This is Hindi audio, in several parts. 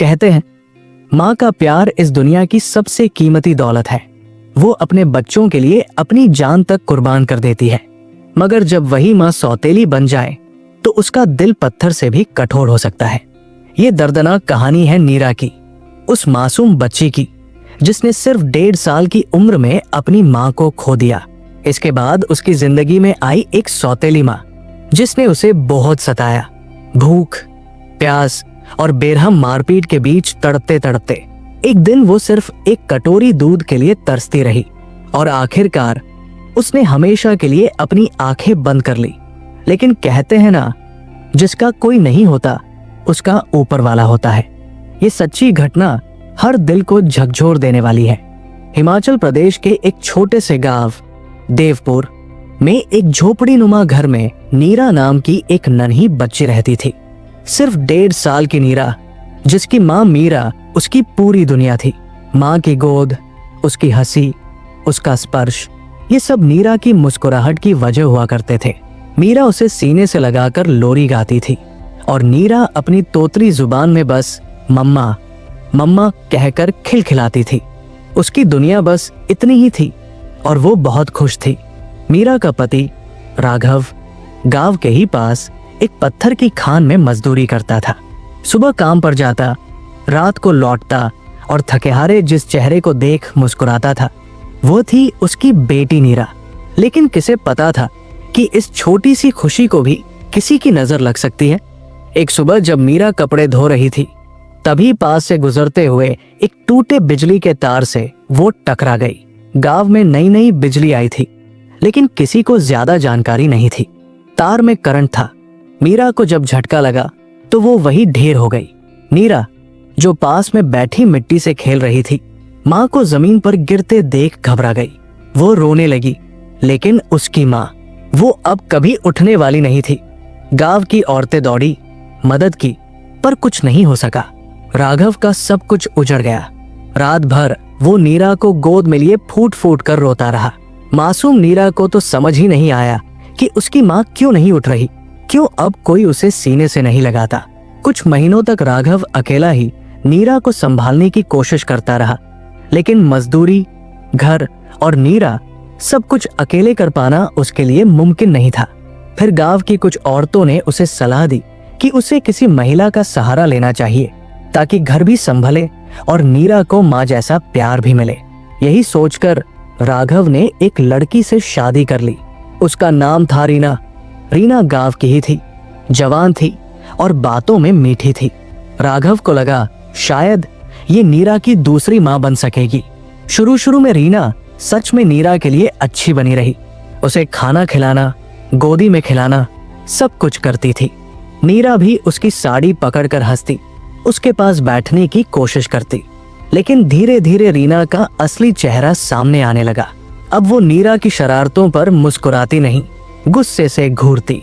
कहते हैं माँ का प्यार इस दुनिया की सबसे कीमती दौलत है। वो अपने बच्चों के लिए अपनी जान तक कुर्बान कर देती है, मगर जब वही माँ सौतेली बन जाए तो उसका दिल पत्थर से भी कठोर हो सकता है। ये दर्दनाक कहानी है नीरा की, उस मासूम बच्ची की जिसने सिर्फ 1.5 साल की उम्र में अपनी माँ को खो दिया। इसके बाद उसकी जिंदगी में आई एक सौतेली माँ जिसने उसे बहुत सताया। भूख, प्यास और बेरहम मारपीट के बीच तड़पते तड़पते एक दिन वो सिर्फ एक कटोरी दूध के लिए तरसती रही और आखिरकार उसने हमेशा के लिए अपनी आंखें बंद कर ली। लेकिन कहते हैं ना, जिसका कोई नहीं होता उसका ऊपर वाला होता है। ये सच्ची घटना हर दिल को झकझोर देने वाली है। हिमाचल प्रदेश के एक छोटे से गांव देवपुर में एक झोपड़ी नुमा घर में नीरा नाम की एक नन्ही बच्ची रहती थी। सिर्फ 1.5 साल की नीरा, जिसकी माँ मीरा उसकी पूरी दुनिया थी। माँ की गोद, उसकी हंसी, उसका स्पर्श, ये सब नीरा की मुस्कुराहट की वजह हुआ करते थे। मीरा उसे सीने से लगाकर लोरी गाती थी और नीरा अपनी तोतरी जुबान में बस मम्मा मम्मा कहकर खिलखिलाती थी। उसकी दुनिया बस इतनी ही थी और वो बहुत खुश थी। मीरा का पति राघव गांव के ही पास एक पत्थर की खान में मजदूरी करता था। सुबह काम पर जाता, रात को लौटता और थकेहारे जिस चेहरे को देख मुस्कुराता था वो थी उसकी बेटी नीरा। लेकिन किसे पता था कि इस छोटी सी खुशी को भी किसी की नजर लग सकती है। एक सुबह जब मीरा कपड़े धो रही थी तभी पास से गुजरते हुए एक टूटे बिजली के तार से वो टकरा गई। गांव में नई नई बिजली आई थी लेकिन किसी को ज्यादा जानकारी नहीं थी। तार में करंट था। मीरा को जब झटका लगा तो वो वही ढेर हो गई। नीरा जो पास में बैठी मिट्टी से खेल रही थी, माँ को जमीन पर गिरते देख घबरा गई। वो रोने लगी, लेकिन उसकी माँ वो अब कभी उठने वाली नहीं थी। गांव की औरतें दौड़ी, मदद की, पर कुछ नहीं हो सका। राघव का सब कुछ उजड़ गया। रात भर वो नीरा को गोद में लिए फूट फूट कर रोता रहा। मासूम नीरा को तो समझ ही नहीं आया कि उसकी माँ क्यों नहीं उठ रही, क्यों अब कोई उसे सीने से नहीं लगाता। कुछ महीनों तक राघव अकेला ही नीरा को संभालने की कोशिश करता रहा, लेकिन मजदूरी, घर और नीरा सब कुछ अकेले कर पाना उसके लिए मुमकिन नहीं था। फिर गांव की कुछ औरतों ने उसे सलाह दी कि उसे किसी महिला का सहारा लेना चाहिए ताकि घर भी संभले और नीरा को माँ जैसा प्यार भी मिले। यही सोचकर राघव ने एक लड़की से शादी कर ली। उसका नाम था रीना। रीना गांव की ही थी, जवान थी और बातों में मीठी थी। राघव को लगा शायद ये नीरा की दूसरी माँ बन सकेगी। शुरू शुरू में रीना सच में नीरा के लिए अच्छी बनी रही। उसे खाना खिलाना, गोदी में खिलाना, सब कुछ करती थी। नीरा भी उसकी साड़ी पकड़कर हंसती, उसके पास बैठने की कोशिश करती। लेकिन धीरे धीरे रीना का असली चेहरा सामने आने लगा। अब वो नीरा की शरारतों पर मुस्कुराती नहीं, गुस्से से घूरती।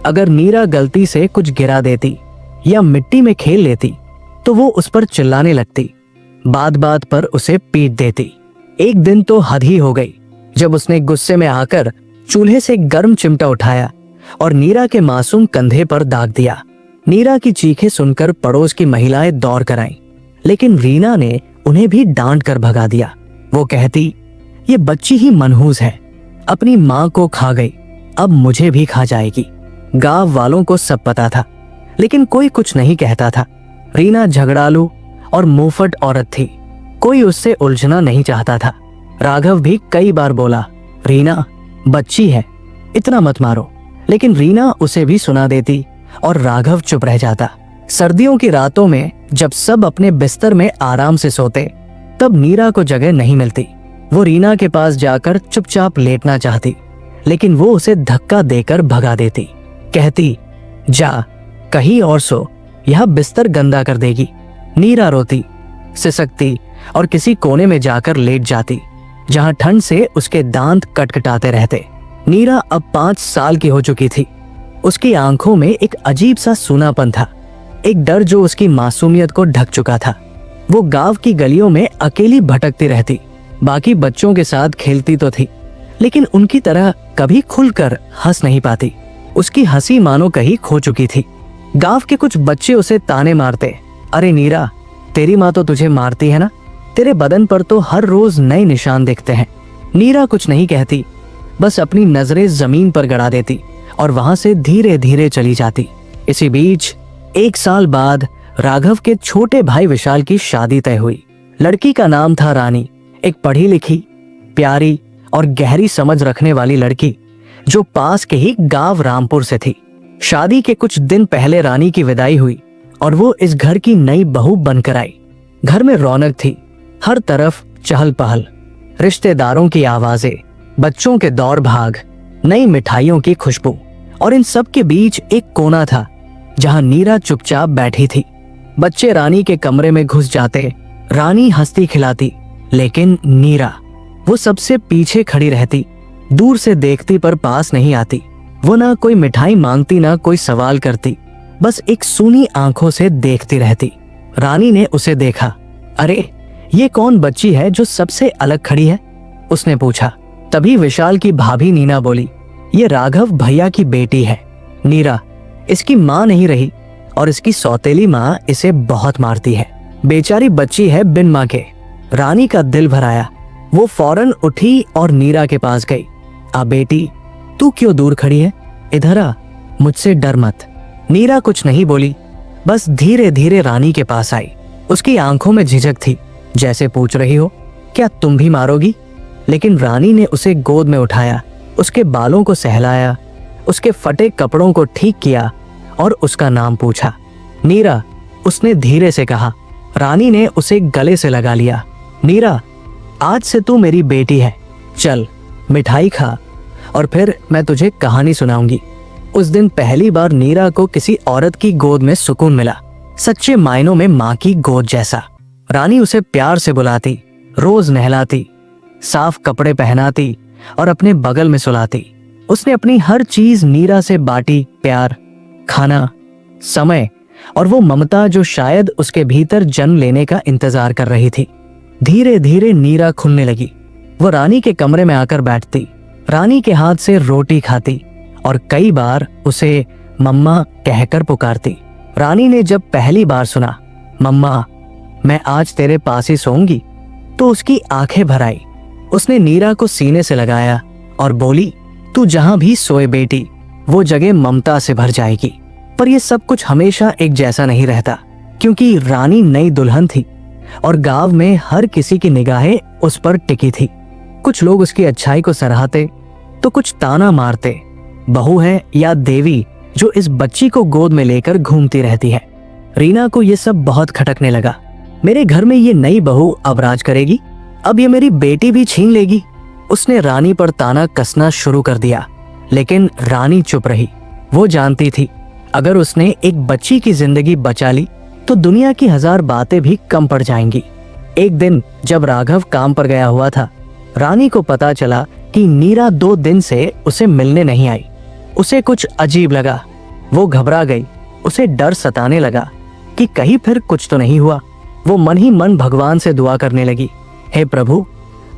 अगर नीरा गलती से कुछ गिरा देती या मिट्टी में खेल लेती तो वो उस पर चिल्लाने लगती, बात बात पर उसे पीट देती। एक दिन तो हद ही हो गई जब उसने गुस्से में आकर चूल्हे से गर्म चिमटा उठाया और नीरा के मासूम कंधे पर दाग दिया। नीरा की चीखें सुनकर पड़ोस की महिलाएं दौड़ कर आईं, लेकिन रीना ने उन्हें भी डांट कर भगा दिया। वो कहती, ये बच्ची ही मनहूस है, अपनी माँ को खा गई, अब मुझे भी खा जाएगी। गांव वालों को सब पता था, लेकिन कोई कुछ नहीं कहता था। रीना झगड़ालू और मुंहफट औरत थी, कोई उससे उलझना नहीं चाहता था। राघव भी कई बार बोला, रीना बच्ची है, इतना मत मारो, लेकिन रीना उसे भी सुना देती और राघव चुप रह जाता। सर्दियों की रातों में जब सब अपने बिस्तर में आराम से सोते, तब नीरा को जगह नहीं मिलती। वो रीना के पास जाकर चुपचाप लेटना चाहती, लेकिन वो उसे धक्का देकर भगा देती। कहती, जा कहीं और सो, यह बिस्तर गंदा कर देगी। नीरा रोती, सिसकती और किसी कोने में जाकर लेट जाती, जहां ठंड से उसके दांत कटकटाते रहते। नीरा अब 5 साल की हो चुकी थी। उसकी आंखों में एक अजीब सा सूनापन था, एक डर जो उसकी मासूमियत को ढक चुका था। वो गांव की गलियों में अकेली भटकती रहती, बाकी बच्चों के साथ खेलती तो थी, लेकिन उनकी तरह कभी खुलकर हंस नहीं पाती। उसकी हंसी मानो कहीं खो चुकी थी। गांव के कुछ बच्चे उसे ताने मारते, अरे नीरा तेरी माँ तो तुझे मारती है ना, तेरे बदन पर तो हर रोज नए निशान दिखते हैं। नीरा कुछ नहीं कहती, बस अपनी नजरें जमीन पर गड़ा देती और वहां से धीरे धीरे चली जाती। इसी बीच 1 साल बाद राघव के छोटे भाई विशाल की शादी तय हुई। लड़की का नाम था रानी, एक पढ़ी लिखी, प्यारी और गहरी समझ रखने वाली लड़की जो पास के ही गांव रामपुर से थी। शादी के कुछ दिन पहले रानी की विदाई हुई और वो इस घर की नई बहू बनकर आई। घर में रौनक थी, हर तरफ चहल पहल, रिश्तेदारों की आवाजें, बच्चों के दौड़ भाग, नई मिठाइयों की खुशबू। और इन सब के बीच एक कोना था जहां नीरा चुपचाप बैठी थी। बच्चे रानी के कमरे में घुस जाते, रानी हंसती खिलाती, लेकिन नीरा वो सबसे पीछे खड़ी रहती, दूर से देखती पर पास नहीं आती। वो ना कोई मिठाई मांगती, ना कोई सवाल करती, बस एक सूनी आंखों से देखती रहती। रानी ने उसे देखा। अरे ये कौन बच्ची है जो सबसे अलग खड़ी है, उसने पूछा। तभी विशाल की भाभी नीना बोली, ये राघव भैया की बेटी है। नीरा इसकी माँ नहीं रही और इसकी सौतेली माँ इसे बहुत मारती है। बेचारी बच्ची है बिन माँ के। रानी का दिल भर आया। वो फौरन उठी और नीरा के पास गई। आ बेटी, तू क्यों दूर खड़ी है, इधर आ, मुझसे डर मत। नीरा कुछ नहीं बोली, बस धीरे धीरे रानी के पास आई। उसकी आंखों में झिझक थी, जैसे पूछ रही हो, क्या तुम भी मारोगी? लेकिन रानी ने उसे गोद में उठाया, उसके बालों को सहलाया, उसके फटे कपड़ों को ठीक किया और उसका नाम पूछा। नीरा, उसने धीरे से कहा। रानी ने उसे गले से लगा लिया। नीरा, आज से तू मेरी बेटी है, चल मिठाई खा और फिर मैं तुझे कहानी सुनाऊंगी। उस दिन पहली बार नीरा को किसी औरत की गोद में सुकून मिला, सच्चे मायनों में माँ की गोद जैसा। रानी उसे प्यार से बुलाती, रोज नहलाती, साफ कपड़े पहनाती और अपने बगल में सुलाती। उसने अपनी हर चीज नीरा से बांटी, प्यार, खाना, समय और वो ममता जो शायद उसके भीतर जन्म लेने का इंतजार कर रही थी। धीरे धीरे नीरा खुलने लगी। वो रानी के कमरे में आकर बैठती, रानी के हाथ से रोटी खाती और कई बार उसे मम्मा कहकर पुकारती। रानी ने जब पहली बार सुना, मम्मा मैं आज तेरे पास ही सोऊंगी, तो उसकी आंखें भर आई। उसने नीरा को सीने से लगाया और बोली, तू जहां भी सोए बेटी, वो जगह ममता से भर जाएगी। पर ये सब कुछ हमेशा एक जैसा नहीं रहता, क्योंकि रानी नई दुल्हन थी और गांव में हर किसी की निगाहें उस पर टिकी थी। कुछ लोग उसकी अच्छाई को सराहते तो कुछ ताना मारते, बहू है या देवी जो इस बच्ची को गोद में लेकर घूमती रहती है। रीना को ये सब बहुत खटकने लगा। मेरे घर में ये नई बहू अब राज करेगी, अब ये मेरी बेटी भी छीन लेगी। उसने रानी पर ताना कसना शुरू कर दिया, लेकिन रानी चुप रही। वो जानती थी अगर उसने एक बच्ची की जिंदगी बचा ली तो दुनिया की 1000 बातें भी कम पड़ जाएंगी। एक दिन जब राघव काम पर गया हुआ था, रानी को पता चला कि नीरा 2 दिन से उसे मिलने नहीं आई। उसे कुछ अजीब लगा, वो घबरा गई। उसे डर सताने लगा कि कहीं फिर कुछ तो नहीं हुआ। वो मन ही मन भगवान से दुआ करने लगी, हे प्रभु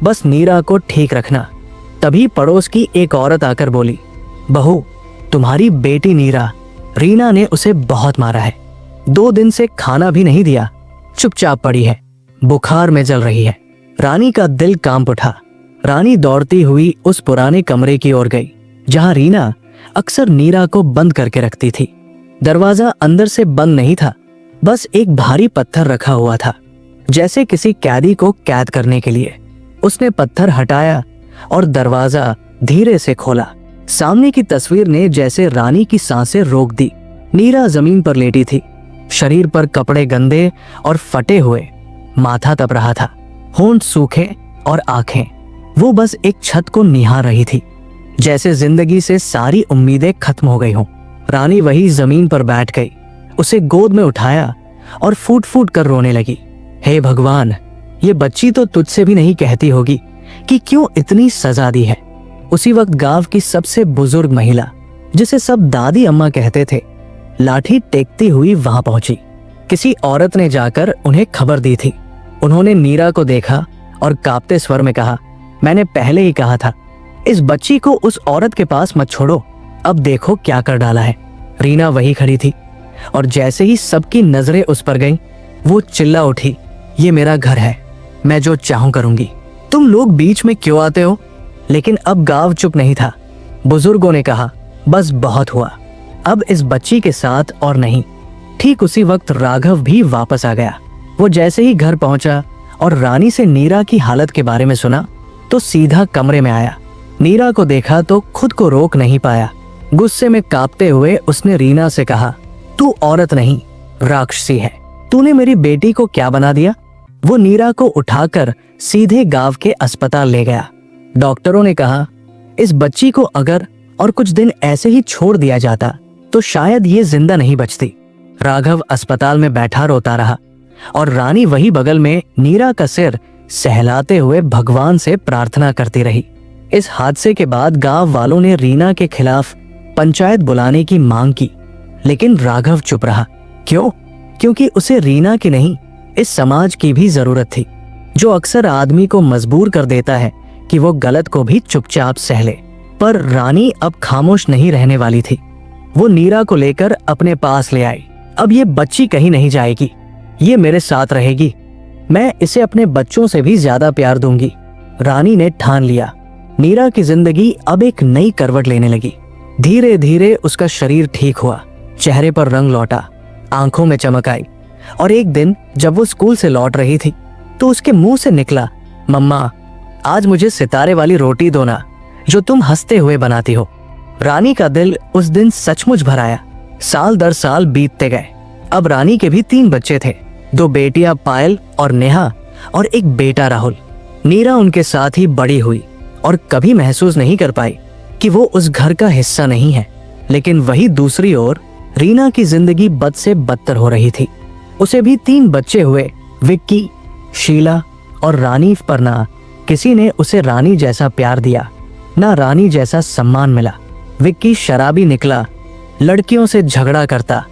बस नीरा को ठीक रखना। तभी पड़ोस की एक औरत आकर बोली, बहू तुम्हारी बेटी नीरा, रीना ने उसे बहुत मारा है, 2 दिन से खाना भी नहीं दिया, चुपचाप पड़ी है, बुखार में जल रही है। रानी का दिल कांप उठा। रानी दौड़ती हुई उस पुराने कमरे की ओर गई जहां रीना अक्सर नीरा को बंद करके रखती थी। दरवाजा अंदर से बंद नहीं था, बस एक भारी पत्थर रखा हुआ था, जैसे किसी कैदी को कैद करने के लिए। उसने पत्थर हटाया और दरवाजा धीरे से खोला। सामने की तस्वीर ने जैसे रानी की सांसें रोक दी। नीरा जमीन पर लेटी थी, शरीर पर कपड़े गंदे और फटे हुए, माथा तप रहा था, होंठ सूखे और आंखें वो बस एक छत को निहार रही थी, जैसे जिंदगी से सारी उम्मीदें खत्म हो गई हों। रानी वही जमीन पर बैठ गई, उसे गोद में उठाया और फूट फूट कर रोने लगी, हे भगवान ये बच्ची तो तुझसे भी नहीं कहती होगी कि क्यों इतनी सजा दी है। उसी वक्त गांव की सबसे बुजुर्ग महिला, जिसे सब दादी अम्मा कहते थे, लाठी टेकती हुई वहां पहुंची। किसी औरत ने जाकर उन्हें खबर दी थी। उन्होंने नीरा को देखा और कांपते स्वर में कहा, मैंने पहले ही कहा था इस बच्ची को उस औरत के पास मत छोड़ो, अब देखो क्या कर डाला है। रीना वही खड़ी थी और जैसे ही सबकी नजरें उस पर गईं, वो चिल्ला उठी, ये मेरा घर है, मैं जो चाहूं करूंगी, तुम लोग बीच में क्यों आते हो? लेकिन अब गांव चुप नहीं था। बुजुर्गों ने कहा, बस बहुत हुआ, अब इस बच्ची के साथ और नहीं। ठीक उसी वक्त राघव भी वापस आ गया। वो जैसे ही घर पहुंचा और रानी से नीरा की हालत के बारे में सुना तो सीधा कमरे में आया। नीरा को देखा तो खुद को रोक नहीं पाया। गुस्से में कांपते हुए उसने रीना से कहा, तू औरत नहीं, राक्षसी है, तूने मेरी बेटी को क्या बना दिया? वो नीरा को उठाकर सीधे गांव के अस्पताल ले गया। डॉक्टरों ने कहा, इस बच्ची को अगर और कुछ दिन ऐसे ही छोड़ दिया जाता तो शायद ये जिंदा नहीं बचती। राघव अस्पताल में बैठा रोता रहा और रानी वही बगल में नीरा का सिर सहलाते हुए भगवान से प्रार्थना करती रही। इस हादसे के बाद गांव वालों ने रीना के खिलाफ पंचायत बुलाने की मांग की, लेकिन राघव चुप रहा। क्यों? क्योंकि उसे रीना की नहीं, इस समाज की भी जरूरत थी, जो अक्सर आदमी को मजबूर कर देता है कि वो गलत को भी चुपचाप सह ले। पर रानी अब खामोश नहीं रहने वाली थी। वो नीरा को लेकर अपने पास ले आई। अब ये बच्ची कहीं नहीं जाएगी, ये मेरे साथ रहेगी, मैं इसे अपने बच्चों से भी ज्यादा प्यार दूंगी। रानी ने ठान लिया। नीरा की जिंदगी अब एक नई करवट लेने लगी। धीरे धीरे उसका शरीर ठीक हुआ, चेहरे पर रंग लौटा, आंखों में चमक आई। और एक दिन जब वो स्कूल से लौट रही थी तो उसके मुंह से निकला, मम्मा आज मुझे सितारे वाली रोटी दो ना, जो तुम हंसते हुए बनाती हो। रानी का दिल उस दिन सचमुच भर आया। साल दर साल बीतते गए। अब रानी के भी 3 बच्चे थे, 2 बेटियां पायल और नेहा और एक बेटा राहुल। नीरा उनके साथ ही बड़ी हुई और कभी महसूस नहीं कर पाई कि वो उस घर का हिस्सा नहीं है। लेकिन वही दूसरी ओर रीना की जिंदगी बद से बदतर हो रही थी। उसे भी 3 बच्चे हुए, विक्की, शीला और रानी, पर ना किसी ने उसे रानी जैसा प्यार दिया, ना रानी जैसा सम्मान मिला। विक्की शराबी निकला, लड़कियों से झगड़ा करता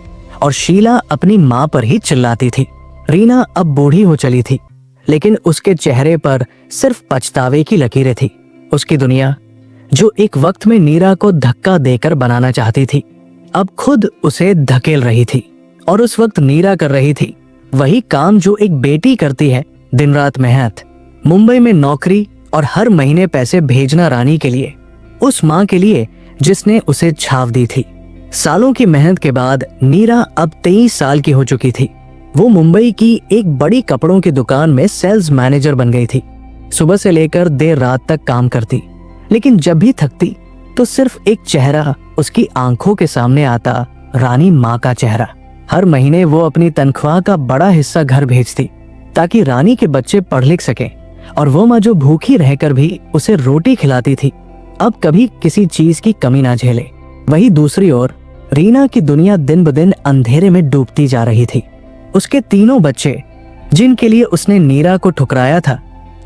और शीला अपनी माँ पर ही चिल्लाती थी। रीना अब बूढ़ी हो चली थी, लेकिन उसके चेहरे पर सिर्फ पछतावे की लकीरें थी। उसकी दुनिया, जो एक वक्त में नीरा को धक्का देकर बनाना चाहती थी, अब खुद उसे धकेल रही थी। और उस वक्त नीरा कर रही थी वही काम जो एक बेटी करती है, दिन रात मेहनत, मुंबई में नौकरी और हर महीने पैसे भेजना रानी के लिए, उस माँ के लिए जिसने उसे छाव दी थी। सालों की मेहनत के बाद नीरा अब 23 साल की हो चुकी थी। वो मुंबई की एक बड़ी कपड़ों की दुकान में सेल्स मैनेजर बन गई थी। सुबह से लेकर देर रात तक काम करती, लेकिन जब भी थकती तो सिर्फ एक चेहरा उसकी आंखों के सामने आता, रानी माँ का चेहरा। हर महीने वो अपनी तनख्वाह का बड़ा हिस्सा घर भेजती ताकि रानी के बच्चे पढ़ लिख सकें, और वो माँ जो भूखी रहकर भी उसे रोटी खिलाती थी, अब कभी किसी चीज की कमी ना झेले। वही दूसरी ओर रीना की दुनिया दिन ब दिन अंधेरे में डूबती जा रही थी। उसके 3 बच्चे, जिनके लिए उसने नीरा को ठुकराया था,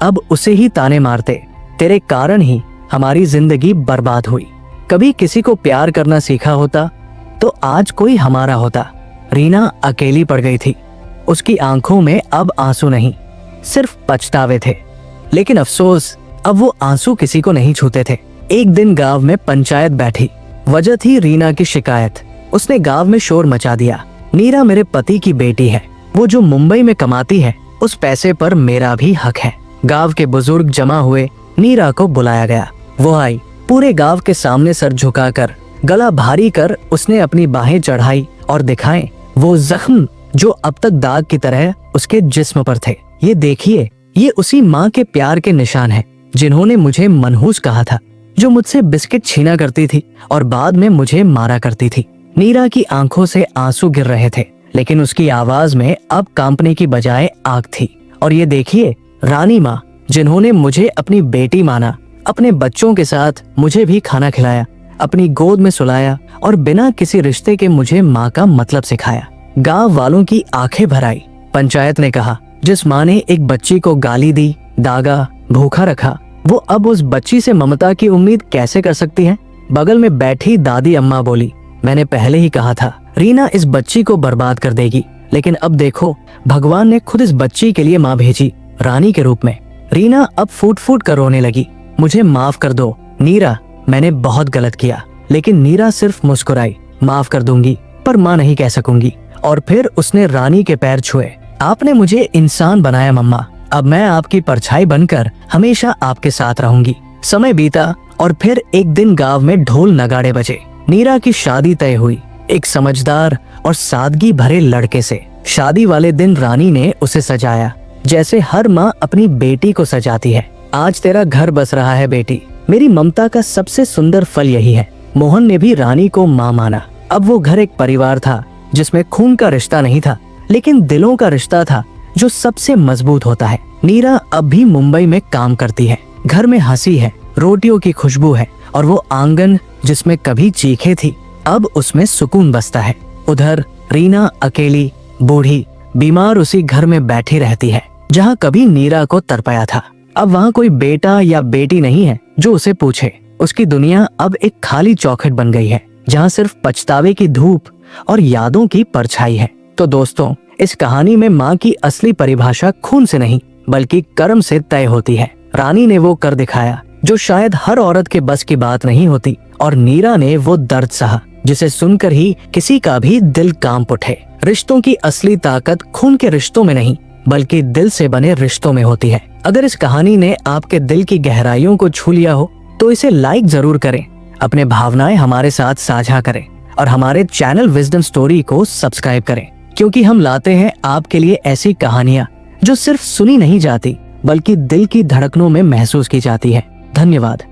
अब उसे ही ताने मारते, तेरे कारण ही हमारी जिंदगी बर्बाद हुई। कभी किसी को प्यार करना सीखा होता तो आज कोई हमारा होता। रीना अकेली पड़ गई थी। उसकी आंखों में अब आंसू नहीं, सिर्फ पछतावे थे। लेकिन अफसोस, अब वो आंसू किसी को नहीं छूते थे। एक दिन गांव में पंचायत बैठी। वजह थी रीना की शिकायत। उसने गांव में शोर मचा दिया, नीरा मेरे पति की बेटी है, वो जो मुंबई में कमाती है उस पैसे पर मेरा भी हक है। गांव के बुजुर्ग जमा हुए, नीरा को बुलाया गया। वो आई। पूरे गांव के सामने सर झुकाकर, गला भारी कर उसने अपनी बाहें चढ़ाई और दिखाए वो जख्म जो अब तक दाग की तरह उसके जिस्म पर थे। ये देखिए, ये उसी माँ के प्यार के निशान हैं, जिन्होंने मुझे मनहूस कहा था, जो मुझसे बिस्किट छीना करती थी और बाद में मुझे मारा करती थी। नीरा की आंखों से आंसू गिर रहे थे, लेकिन उसकी आवाज में अब कांपने की बजाय आग थी। और ये देखिए, रानी माँ, जिन्होंने मुझे अपनी बेटी माना, अपने बच्चों के साथ मुझे भी खाना खिलाया, अपनी गोद में सुलाया और बिना किसी रिश्ते के मुझे माँ का मतलब सिखाया। गांव वालों की आंखें भर आई। पंचायत ने कहा, जिस माँ ने एक बच्ची को गाली दी, दागा, भूखा रखा, वो अब उस बच्ची से ममता की उम्मीद कैसे कर सकती है? बगल में बैठी दादी अम्मा बोली, मैंने पहले ही कहा था, रीना इस बच्ची को बर्बाद कर देगी, लेकिन अब देखो, भगवान ने खुद इस बच्ची के लिए माँ भेजी, रानी के रूप में। रीना अब फूट फूट कर रोने लगी, मुझे माफ कर दो नीरा, मैंने बहुत गलत किया। लेकिन नीरा सिर्फ मुस्कुराई, माफ कर दूंगी पर माँ नहीं कह सकूंगी। और फिर उसने रानी के पैर छुए, आपने मुझे इंसान बनाया मम्मा, अब मैं आपकी परछाई बनकर हमेशा आपके साथ रहूंगी। समय बीता और फिर एक दिन गांव में ढोल नगाड़े बजे। नीरा की शादी तय हुई एक समझदार और सादगी भरे लड़के से। शादी वाले दिन रानी ने उसे सजाया जैसे हर माँ अपनी बेटी को सजाती है। आज तेरा घर बस रहा है बेटी, मेरी ममता का सबसे सुंदर फल यही है। मोहन ने भी रानी को माँ माना। अब वो घर एक परिवार था जिसमें खून का रिश्ता नहीं था, लेकिन दिलों का रिश्ता था जो सबसे मजबूत होता है। नीरा अब भी मुंबई में काम करती है। घर में हंसी है, रोटियों की खुशबू है और वो आंगन जिसमें कभी चीखें थी अब उसमें सुकून बसता है। उधर रीना अकेली, बूढ़ी, बीमार उसी घर में बैठी रहती है जहाँ कभी नीरा को तरपाया था। अब वहाँ कोई बेटा या बेटी नहीं है जो उसे पूछे। उसकी दुनिया अब एक खाली चौखट बन गई है जहाँ सिर्फ पछतावे की धूप और यादों की परछाई है। तो दोस्तों, इस कहानी में माँ की असली परिभाषा खून से नहीं बल्कि कर्म से तय होती है। रानी ने वो कर दिखाया जो शायद हर औरत के बस की बात नहीं होती, और नीरा ने वो दर्द सहा जिसे सुनकर ही किसी का भी दिल कांप उठे। रिश्तों की असली ताकत खून के रिश्तों में नहीं बल्कि दिल से बने रिश्तों में होती है। अगर इस कहानी ने आपके दिल की गहराइयों को छू लिया हो तो इसे लाइक जरूर करें, अपने भावनाएं हमारे साथ साझा करें और हमारे चैनल विजडम स्टोरी को सब्सक्राइब करें, क्योंकि हम लाते हैं आपके लिए ऐसी कहानियां जो सिर्फ सुनी नहीं जाती बल्कि दिल की धड़कनों में महसूस की जाती है। धन्यवाद।